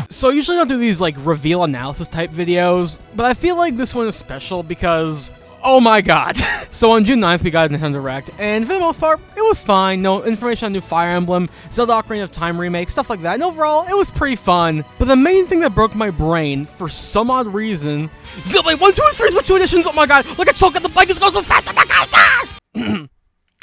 So I usually don't do these like reveal analysis type videos, but I feel like this one is special because, oh my god. So on June 9th, we got a Nintendo Direct, and for the most part, it was fine. No information on new Fire Emblem, Zelda Ocarina of Time remake, stuff like that. And overall, it was pretty fun. But the main thing that broke my brain, for some odd reason, Xenoblade 1, 2, and 3 with 2 editions, oh my god, look at Choke at the blankets go so fast, oh my god,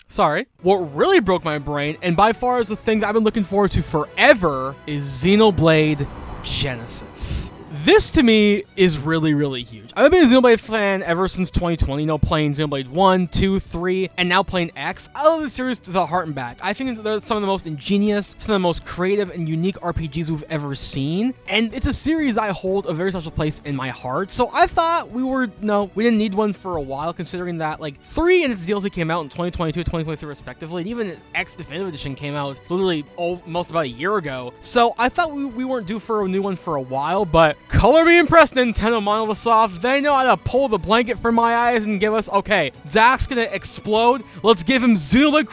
Sorry. What really broke my brain, and by far is the thing that I've been looking forward to forever, is Xenoblade Genesis. This, to me, is really, really huge. I've been a Xenoblade fan ever since 2020, playing Xenoblade 1, 2, 3, and now playing X. I love this series to the heart and back. I think they're some of the most ingenious, some of the most creative and unique RPGs we've ever seen, and it's a series I hold a very special place in my heart, so I thought we didn't need one for a while, considering that, 3 and its DLC came out in 2022, 2023 respectively, and even X Definitive Edition came out literally almost about a year ago, so I thought we weren't due for a new one for a while, but color me impressed, Nintendo Monolith Soft. They know how to pull the blanket from my eyes and give us, okay, Zack's gonna explode. Let's give him Xenoblade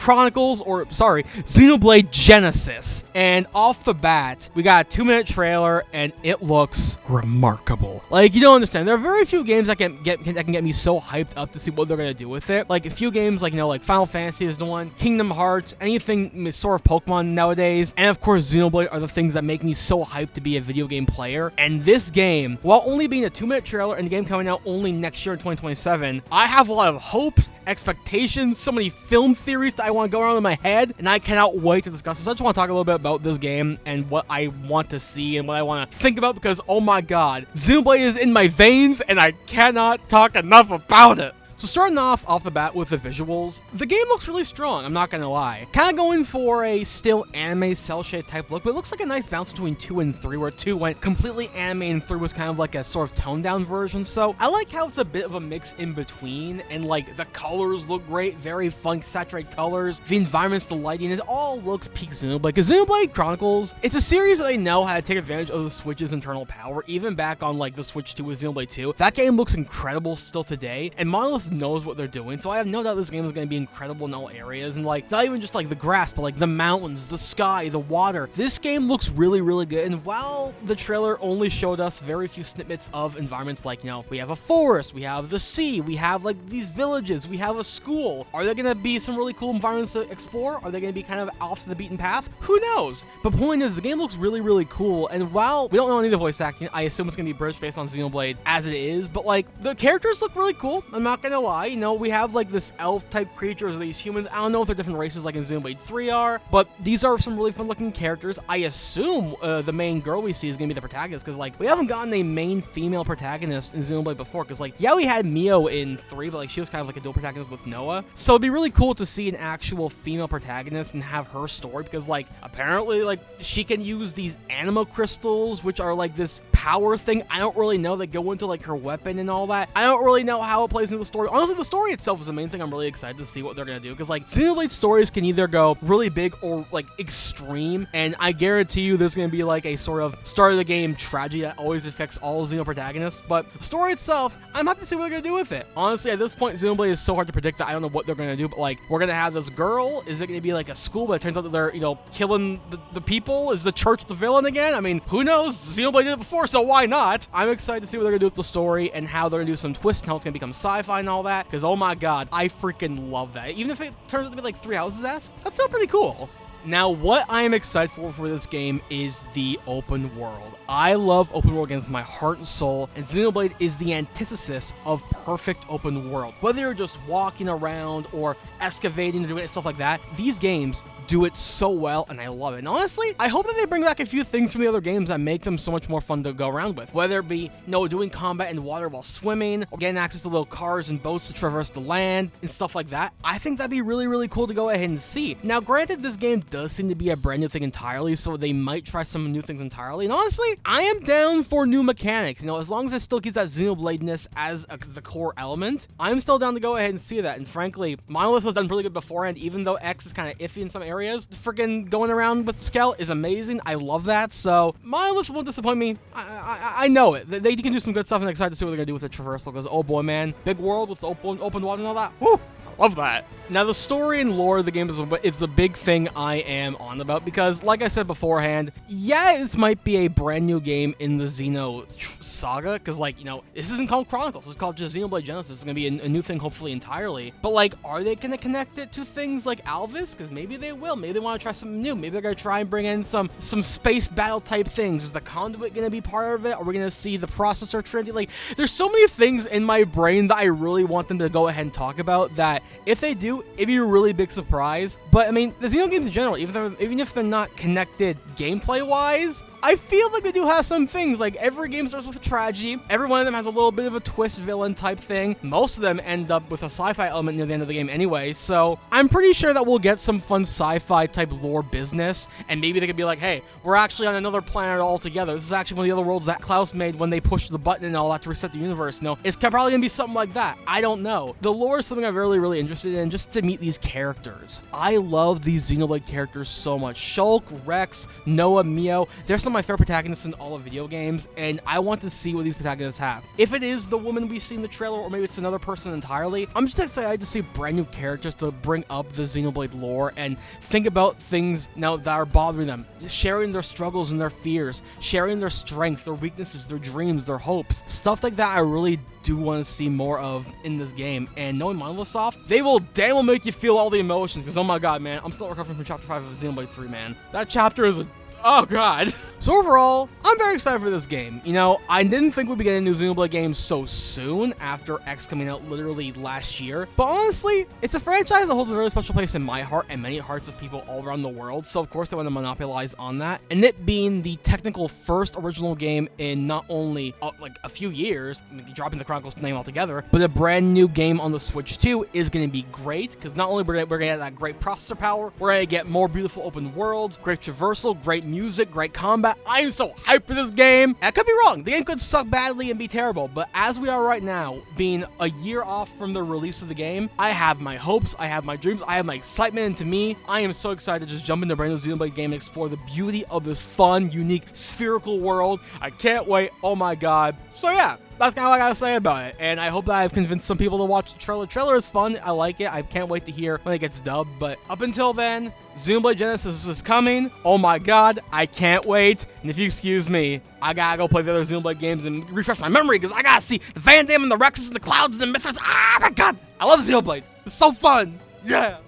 Genesis. And off the bat, we got a 2-minute trailer, and it looks remarkable. You don't understand. There are very few games that can get me so hyped up to see what they're gonna do with it. A few games, like Final Fantasy is the one, Kingdom Hearts, anything sort of Pokemon nowadays, and of course Xenoblade are the things that make me so hyped to be a video game player. And this game, while only being a 2-minute trailer and the game coming out only next year in 2027, I have a lot of hopes, expectations, so many film theories that I want to go around in my head, and I cannot wait to discuss this. So I just want to talk a little bit about this game and what I want to see and what I want to think about, because oh my god, Xenoblade is in my veins and I cannot talk enough about it. So starting off the bat with the visuals, the game looks really strong, I'm not gonna lie. Kind of going for a still anime cel-shaded type look, but it looks like a nice balance between 2 and 3, where 2 went completely anime and 3 was kind of like a sort of toned down version. So I like how it's a bit of a mix in between, and the colors look great, very fun, saturated colors, the environments, the lighting, it all looks peak Xenoblade. Because Xenoblade Chronicles, it's a series that they know how to take advantage of the Switch's internal power, even back on the Switch 2 with Xenoblade 2. That game looks incredible still today, and Monolith knows what they're doing, so I have no doubt this game is going to be incredible in all areas, and not even just the grass, but the mountains, the sky, the water. This game looks really, really good, and while the trailer only showed us very few snippets of environments, we have a forest, we have the sea, we have these villages, we have a school. Are there going to be some really cool environments to explore? Are they going to be kind of off the beaten path? Who knows? But point is, the game looks really, really cool, and while we don't know any of the voice acting, I assume it's going to be British based on Xenoblade as it is, but the characters look really cool, I'm not going to lie. We have this elf-type creatures, these humans. I don't know if they're different races in Xenoblade 3 are, but these are some really fun-looking characters. I assume the main girl we see is going to be the protagonist, because we haven't gotten a main female protagonist in Xenoblade before, because yeah, we had Mio in 3, but she was kind of a dual protagonist with Noah. So it'd be really cool to see an actual female protagonist and have her story, because apparently she can use these anima crystals, which are this power thing. I don't really know. They go into her weapon and all that. I don't really know how it plays into the story. Honestly, the story itself is the main thing I'm really excited to see what they're gonna do, because Xenoblade stories can either go really big or extreme, and I guarantee you there's gonna be a sort of start of the game tragedy that always affects all Xeno protagonists. But the story itself, I'm happy to see what they're gonna do with it. Honestly, at this point, Xenoblade is so hard to predict that I don't know what they're gonna do, but we're gonna have this girl. Is it gonna be a school, but it turns out that they're killing the people? Is the church the villain again? I mean, who knows? Xenoblade did it before, so why not? I'm excited to see what they're gonna do with the story and how they're gonna do some twists and how it's gonna become sci-fi and all that, because oh my god, I freaking love that. Even if it turns out to be Three Houses-esque, that's still pretty cool. Now, what I am excited for this game is the open world. I love open world games with my heart and soul, and Xenoblade is the antithesis of perfect open world. Whether you're just walking around or excavating and doing stuff like that, these games do it so well, and I love it. And honestly, I hope that they bring back a few things from the other games that make them so much more fun to go around with. Whether it be, doing combat in water while swimming, or getting access to little cars and boats to traverse the land, and stuff like that. I think that'd be really, really cool to go ahead and see. Now, granted, this game does seem to be a brand new thing entirely, so they might try some new things entirely. And honestly, I am down for new mechanics. As long as it still keeps that Xenobladeness as the core element, I'm still down to go ahead and see that. And frankly, Monolith has done really good beforehand, even though X is kind of iffy in some areas. Freaking going around with Skell is amazing. I love that. So Monolith won't disappoint me. I know it. They can do some good stuff, and I'm excited to see what they're gonna do with the traversal. Because oh boy, man, big world with open water and all that. Woo! Love that. Now, the story and lore of the game is the big thing I am on about because, like I said beforehand, yeah, this might be a brand new game in the Xeno saga because, like, you know, this isn't called Chronicles. It's called just Xenoblade Genesis. It's going to be a new thing, hopefully, entirely. But, like, are they going to connect it to things like Alvis? Because maybe they will. Maybe they want to try something new. Maybe they're going to try and bring in some space battle type things. Is the conduit going to be part of it? Are we going to see the processor trinity? Like, there's so many things in my brain that I really want them to go ahead and talk about that if they do, it'd be a really big surprise. But I mean, the Xeno games in general, even if they're not connected gameplay wise, I feel like they do have some things. Like, every game starts with a tragedy. Every one of them has a little bit of a twist villain type thing. Most of them end up with a sci-fi element near the end of the game anyway. So I'm pretty sure that we'll get some fun sci-fi type lore business. And maybe they could be like, hey, we're actually on another planet altogether. This is actually one of the other worlds that Klaus made when they pushed the button and all that to reset the universe. No, it's probably gonna be something like that. I don't know. The lore is something I'm really interested in, just to meet these characters. I love these Xenoblade characters so much. Shulk, Rex, Noah, Mio, they're some of my favorite protagonists in all of video games, and I want to see what these protagonists have. If it is the woman we see in the trailer, or maybe it's another person entirely, I'm just excited to see brand new characters to bring up the Xenoblade lore and think about things now that are bothering them, sharing their struggles and their fears, sharing their strength, their weaknesses, their dreams, their hopes, stuff like that. I really do want to see more of in this game, and knowing Monolith Soft, they will damn well make you feel all the emotions, because oh my god, man, I'm still recovering from chapter 5 of Xenoblade 3, man. That chapter is oh god. So overall, I'm very excited for this game. You know, I didn't think we'd be getting a new Xenoblade game so soon after X coming out literally last year. But honestly, it's a franchise that holds a very special place in my heart and many hearts of people all around the world. So of course they want to monopolize on that. And it being the technical first original game in not only like a few years, I mean, dropping the Chronicles name altogether, but a brand new game on the Switch 2 is going to be great. Because not only we're going to get that great processor power, we're going to get more beautiful open worlds, great traversal, great music, great combat. I am so hyped for this game. I could be wrong. The game could suck badly and be terrible, but as we are right now, being a year off from the release of the game, I have my hopes, I have my dreams, I have my excitement, and to me, I am so excited to just jump into a brand new Xenoblade game and explore the beauty of this fun, unique, spherical world. I can't wait. Oh my god. So yeah, that's kind of what I gotta say about it, and I hope that I've convinced some people to watch the trailer. The trailer is fun. I like it. I can't wait to hear when it gets dubbed, but up until then, Xenoblade Genesis is coming. Oh my god, I can't wait. And if you excuse me, I gotta go play the other Xenoblade games and refresh my memory, because I gotta see the Van Damme and the Rexes and the Clouds and the Mythras. Ah my god, I love Xenoblade. It's so fun. Yeah.